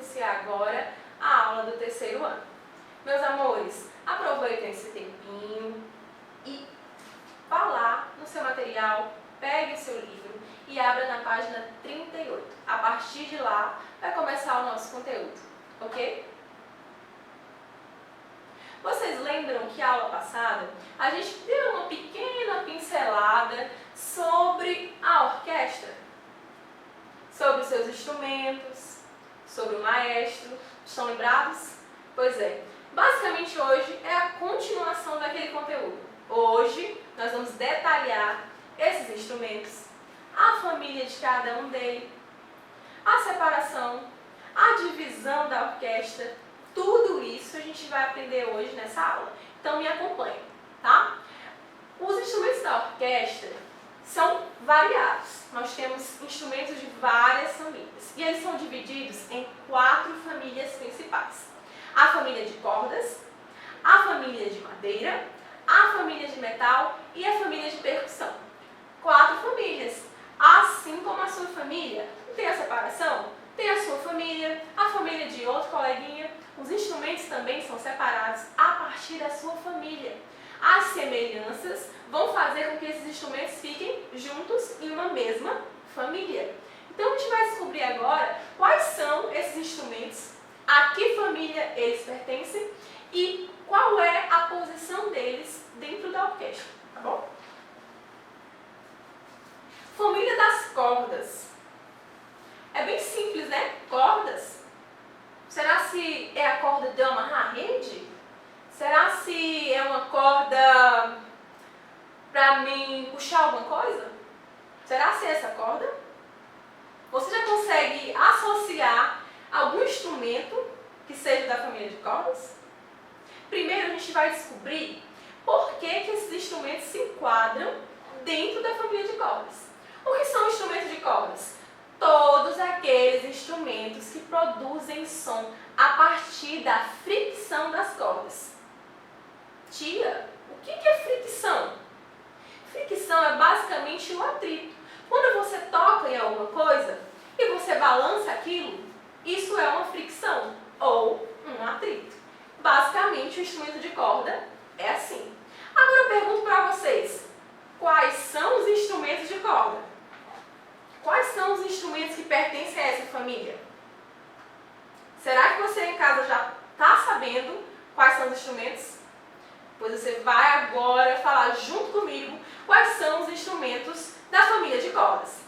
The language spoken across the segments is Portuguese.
iniciar agora a aula do terceiro ano. Meus amores, aproveitem esse tempinho e vá lá no seu material, pegue o seu livro e abra na página 38. A partir de lá vai começar o nosso conteúdo, ok? Vocês lembram que a aula passada a gente deu uma pequena pincelada sobre a orquestra? Sobre os seus instrumentos, sobre o maestro. Estão lembrados? Pois é. Basicamente hoje é a continuação daquele conteúdo. Hoje nós vamos detalhar esses instrumentos, a família de cada um deles, a separação, a divisão da orquestra. Tudo isso a gente vai aprender hoje nessa aula. Então me acompanhe, tá? Os instrumentos da orquestra são variados. Nós temos instrumentos de várias famílias. E eles são divididos em 4 famílias principais. A família de cordas, a família de madeira, a família de metal e a família de percussão. 4 famílias. Assim como a sua família tem a separação, tem a sua família, a família de outro coleguinha. Os instrumentos também são separados a partir da sua família. As semelhanças vão fazer com que esses instrumentos fiquem juntos em uma mesma família. Então a gente vai descobrir agora quais são esses instrumentos, a que família eles pertencem e qual é a posição deles dentro da orquestra, tá bom? Família das cordas. É bem simples, né? Cordas. Será se é a corda de amarrar a rede? Será se é uma corda para mim puxar alguma coisa? Será se é essa corda? Você já consegue associar algum instrumento que seja da família de cordas? Primeiro a gente vai descobrir por que esses instrumentos se enquadram dentro da família de cordas. O que são instrumentos de cordas? Todos aqueles instrumentos que produzem som a partir da fricção das cordas. Tia, o que é fricção? Fricção é basicamente o atrito. Quando você toca em alguma coisa e você balança aquilo, isso é uma fricção ou um atrito. Basicamente, o instrumento de corda é assim. Agora eu pergunto para vocês, quais são os instrumentos de corda? Quais são os instrumentos que pertencem a essa família? Será que você em casa já está sabendo quais são os instrumentos? Pois você vai agora falar junto comigo quais são os instrumentos da família de cordas.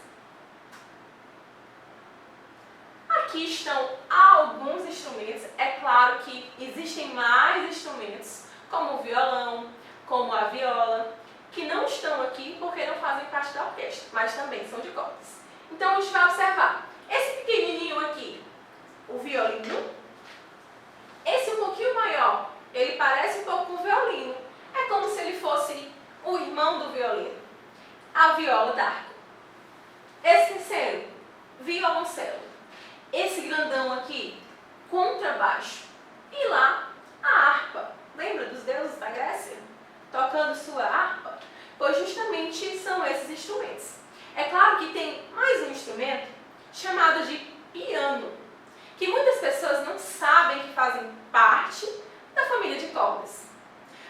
Aqui estão alguns instrumentos. É claro que existem mais instrumentos, como o violão, como a viola, que não estão aqui porque não fazem parte da orquestra, mas também são de cordas. Então a gente vai observar. Esse pequenininho aqui, o violino. Esse um pouquinho maior, ele parece um pouco com o violino. É como se ele fosse o irmão do violino. A viola d'arco. Esse terceiro, violoncelo. Esse grandão aqui, contrabaixo. E lá, a harpa. Lembra dos deuses da Grécia? Tocando sua harpa? Pois justamente são esses instrumentos. É claro que tem mais um instrumento chamado de piano, que muitas pessoas não sabem que fazem parte da família de cordas.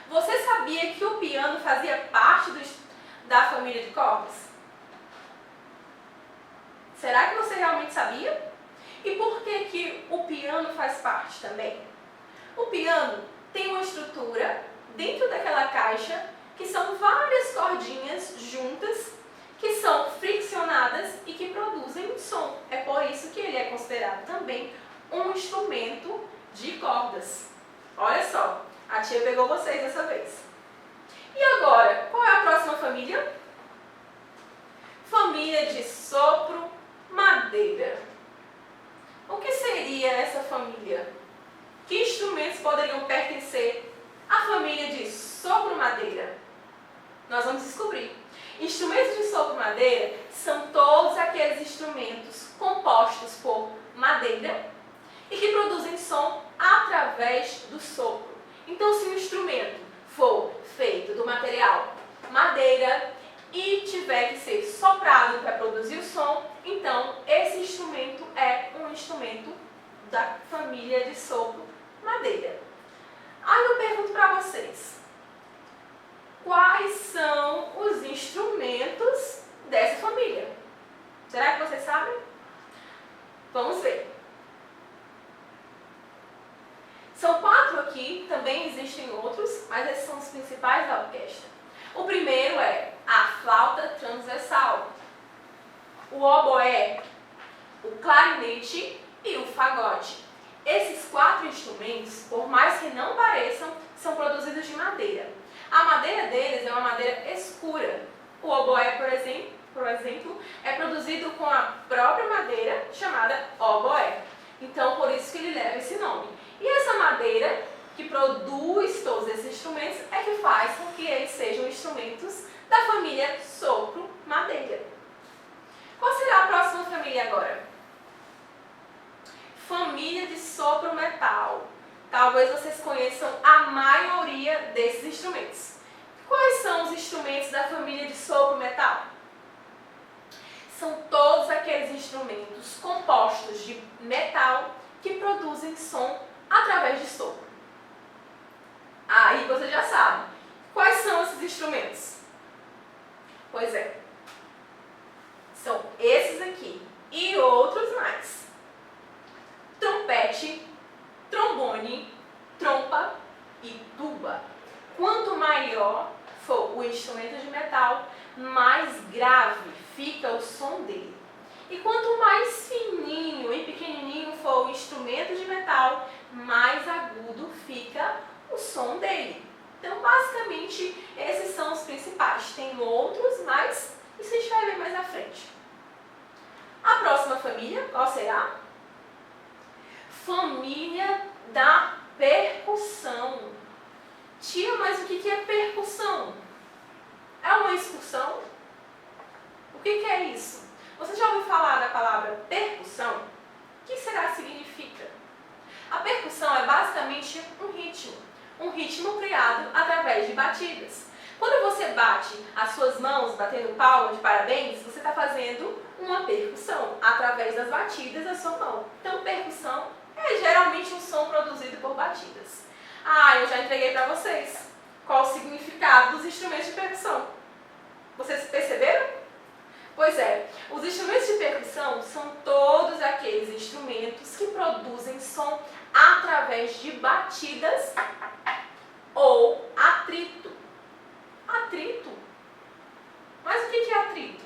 Você sabia que o piano fazia parte da família de cordas? Será que você realmente sabia? E por que o piano faz parte também? O piano tem uma estrutura dentro daquela caixa que são várias cordinhas juntas que são friccionadas e que produzem um som. É por isso que ele é considerado também um instrumento de cordas. Olha só, a tia pegou vocês dessa vez. E agora, qual é a próxima família? Família de sopro, madeira. O que seria essa família? Que instrumentos poderiam pertencer à família de sopro, madeira? Nós vamos descobrir. Instrumentos de sopro madeira são todos aqueles instrumentos compostos por madeira e que produzem som através do sopro. Então, se o instrumento for feito do material madeira e tiver que ser soprado para produzir o som, então esse instrumento é um instrumento da família de sopro madeira. Aí eu pergunto para vocês, quais são os instrumentos dessa família? Será que vocês sabem? Vamos ver. São 4 aqui, também existem outros, mas esses são os principais da orquestra. O primeiro é a flauta transversal, o oboé, o clarinete e o fagote. Esses 4 instrumentos, por mais que não pareçam, são produzidos de madeira. A madeira deles é uma madeira escura. O oboé, por exemplo, é produzido com a própria madeira chamada oboé. Então, por isso que ele leva esse nome. E essa madeira que produz todos esses instrumentos é que faz com que eles sejam instrumentos da família sopro-madeira. Qual será a próxima família agora? Família de sopro-metal. Talvez vocês conheçam a maioria desses instrumentos. Quais são os instrumentos da família de sopro-metal? São todos aqueles instrumentos compostos de metal que produzem som através de sopro. Aí você já sabe. Quais são esses instrumentos? Pois é. São esses aqui e outros mais. Trompete, trombone, trompa e tuba. Quanto maior for o instrumento de metal, mais grave fica o som dele. E quanto mais fininho e pequenininho for o instrumento de metal, mais agudo fica o som dele. Então, basicamente, esses são os principais. Tem outros, mas isso a gente vai ver mais à frente. A próxima família, qual será? Família da percussão. Tia, mas o que é percussão? É uma excursão? O que é isso? Você já ouviu falar da palavra percussão? O que será que significa? A percussão é basicamente um ritmo criado através de batidas. Quando você bate as suas mãos, batendo palma de parabéns, você está fazendo uma percussão através das batidas da sua mão. Então, percussão é geralmente um som produzido por batidas. Eu já entreguei para vocês qual o significado dos instrumentos de percussão. Vocês perceberam? Pois é, os instrumentos de percussão são todos aqueles instrumentos que produzem som através de batidas ou atrito. Atrito? Mas o que é atrito?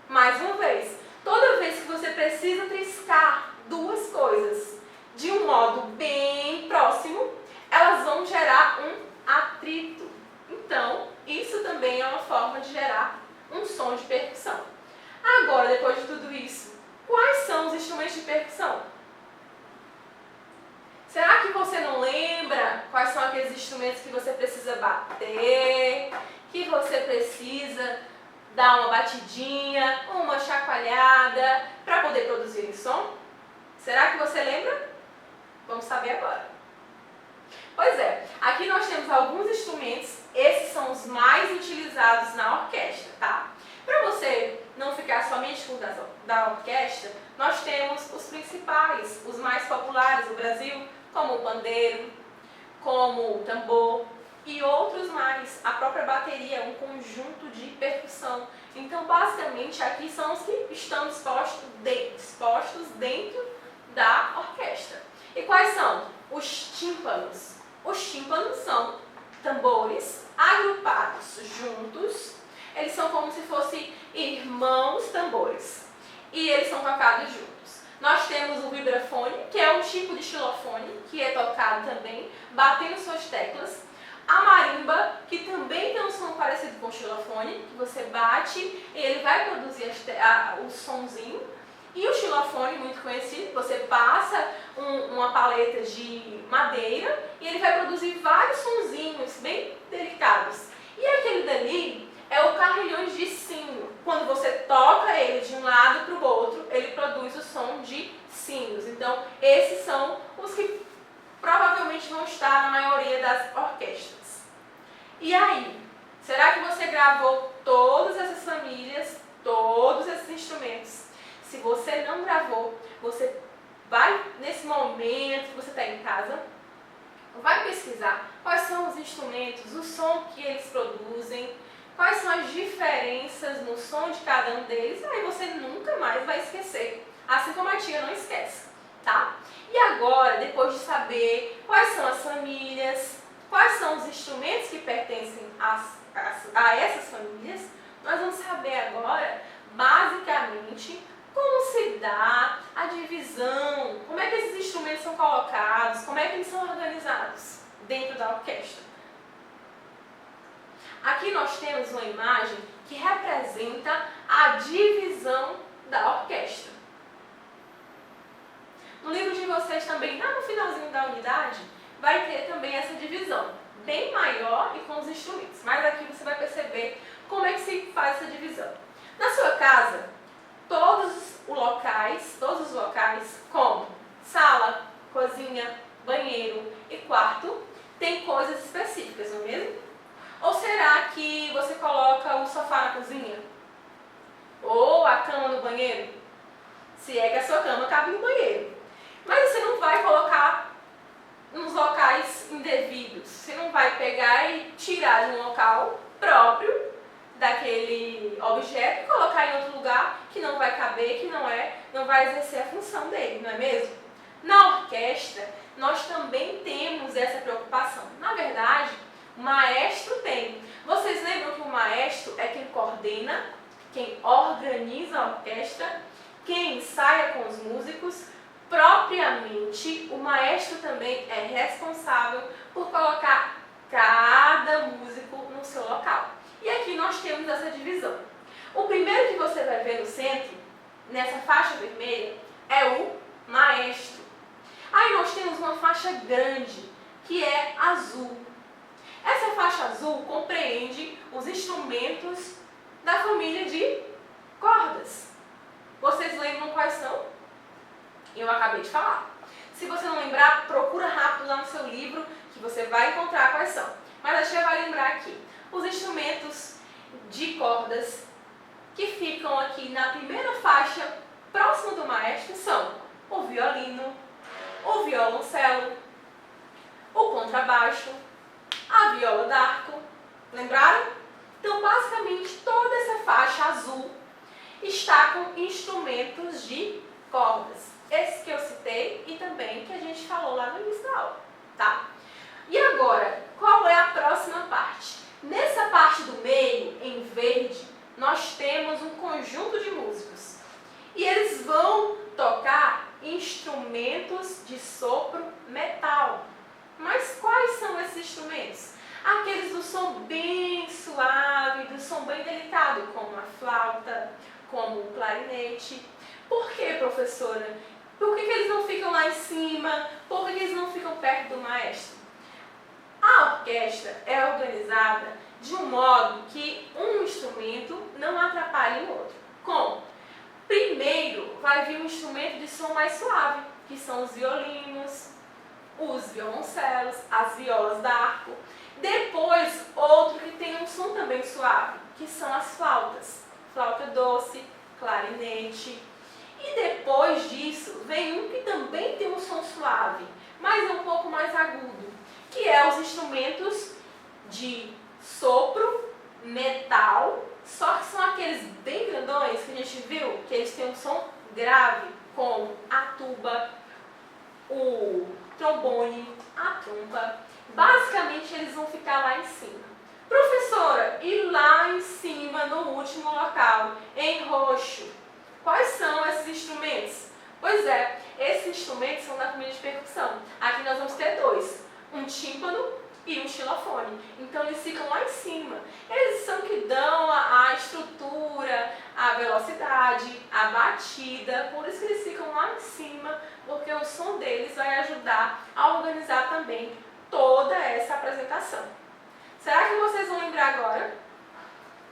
Mais uma vez, toda vez que você precisa triscar duas coisas de um modo bem próximo, elas vão gerar um atrito. Então, isso também é uma forma de gerar um som de percussão. Agora, depois de tudo isso, quais são os instrumentos de percussão? Será que você não lembra quais são aqueles instrumentos que você precisa bater, que você precisa dar uma batidinha, uma chacoalhada para poder produzir som? Será que você lembra? Vamos saber agora. Pois é, aqui nós temos alguns instrumentos, esses são os mais utilizados na orquestra, tá? Para você não ficar somente com da orquestra, nós temos os principais, os mais populares do Brasil, como o pandeiro, como o tambor e outros mais. A própria bateria é um conjunto de percussão. Então, basicamente, aqui são os que estão expostos dentro da orquestra. E quais são? Os tímpanos. Os tímpanos são tambores agrupados juntos. Eles são como se fossem irmãos tambores. E eles são tocados juntos. Nós temos o vibrafone, que é um tipo de xilofone, que é tocado também, batendo suas teclas. A marimba, que também tem um som parecido com o xilofone, que você bate e ele vai produzir o sonzinho. E o xilofone, muito conhecido, você passa uma paleta de madeira e ele vai produzir vários sonzinhos bem delicados. E aquele dali é o carrilhões de sino. Quando você toca ele de um lado para o outro, ele produz o som de sinos. Então, esses são os que provavelmente vão estar na maioria das orquestras. E aí, será que você gravou todas essas famílias, todos esses instrumentos? Se você não gravou, você vai nesse momento momento que você está em casa, vai pesquisar quais são os instrumentos, o som que eles produzem, quais são as diferenças no som de cada um deles, aí você nunca mais vai esquecer, assim como a tia não esquece, tá? E agora, depois de saber quais são as famílias, quais são os instrumentos que pertencem a essas famílias, nós vamos saber agora, basicamente, como se dá a divisão, como é que esses instrumentos são colocados, como é que eles são organizados dentro da orquestra. Aqui nós temos uma imagem que representa a divisão da orquestra. No livro de vocês também, lá no finalzinho da unidade, vai ter também essa divisão, bem maior e com os instrumentos. Mas aqui você vai perceber como é que se faz essa divisão. Na sua casa, todos os locais, como sala, cozinha, banheiro e quarto, tem coisas específicas, não é mesmo? Ou será que você coloca o sofá na cozinha? Ou a cama no banheiro? Se é que a sua cama cabe no banheiro. Mas você não vai colocar nos locais indevidos. Você não vai pegar e tirar de um local próprio daquele objeto e colocar em outro lugar que não vai caber, que não vai exercer a função dele, não é mesmo? Na orquestra, nós também temos essa preocupação. Na verdade, o maestro tem. Vocês lembram que o maestro é quem coordena, quem organiza a orquestra, quem ensaia com os músicos? Propriamente, o maestro também é responsável por colocar cada músico no seu local. E aqui nós temos essa divisão. O primeiro que você vai ver no centro, nessa faixa vermelha, é o maestro. Aí nós temos uma faixa grande, que é azul. Essa faixa azul compreende os instrumentos da família de cordas. Vocês lembram quais são? Eu acabei de falar. Se você não lembrar, procura rápido lá no seu livro, que você vai encontrar quais são. Mas a tia vai lembrar aqui. Os instrumentos de cordas que ficam aqui na primeira faixa, próximo do maestro, são o violino, o violoncelo, o contrabaixo, a viola d'arco. Lembraram? Então, basicamente, toda essa faixa azul está com instrumentos de cordas. Esses que eu citei e também que a gente falou lá no início da aula, tá? E agora, qual é a próxima parte? Nessa parte do meio, em verde, nós temos um conjunto de músicos. E eles vão tocar instrumentos de sopro metal. Mas quais são esses instrumentos? Aqueles do som bem suave, do som bem delicado, como a flauta, como o clarinete. Por que, professora? Por que eles não ficam lá em cima? Por que eles não ficam perto do maestro? A orquestra é organizada de um modo que um instrumento não atrapalhe o outro. Como? Primeiro vai vir um instrumento de som mais suave, que são os violinos, os violoncelos, as violas d'arco. Depois, outro que tem um som também suave, que são as flautas. Flauta doce, clarinete. E depois disso, vem um que também tem um som suave, mas é um pouco mais agudo, que é os instrumentos de sopro, metal, só que são aqueles bem grandões que a gente viu, que eles têm um som grave, como a tuba, o trombone, a trompa. Basicamente, eles vão ficar lá em cima. Professora, e lá em cima, no último local, em roxo, quais são esses instrumentos? Pois é, esses instrumentos são da família de percussão. Aqui nós vamos ter dois, um tímpano e um xilofone. Então eles ficam lá em cima. Eles são que dão a estrutura, a velocidade, a batida. Por isso que eles ficam lá em cima, porque o som deles vai ajudar a organizar também toda essa apresentação. Será que vocês vão lembrar agora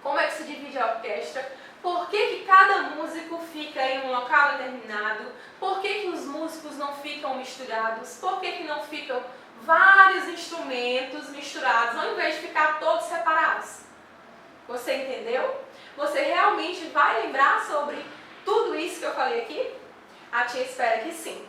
como é que se divide a orquestra? Por que cada músico fica em um local determinado? Por que os músicos não ficam misturados? Por que não ficam vários instrumentos misturados, ao invés de ficar todos separados? Você entendeu? Você realmente vai lembrar sobre tudo isso que eu falei aqui? A tia espera que sim.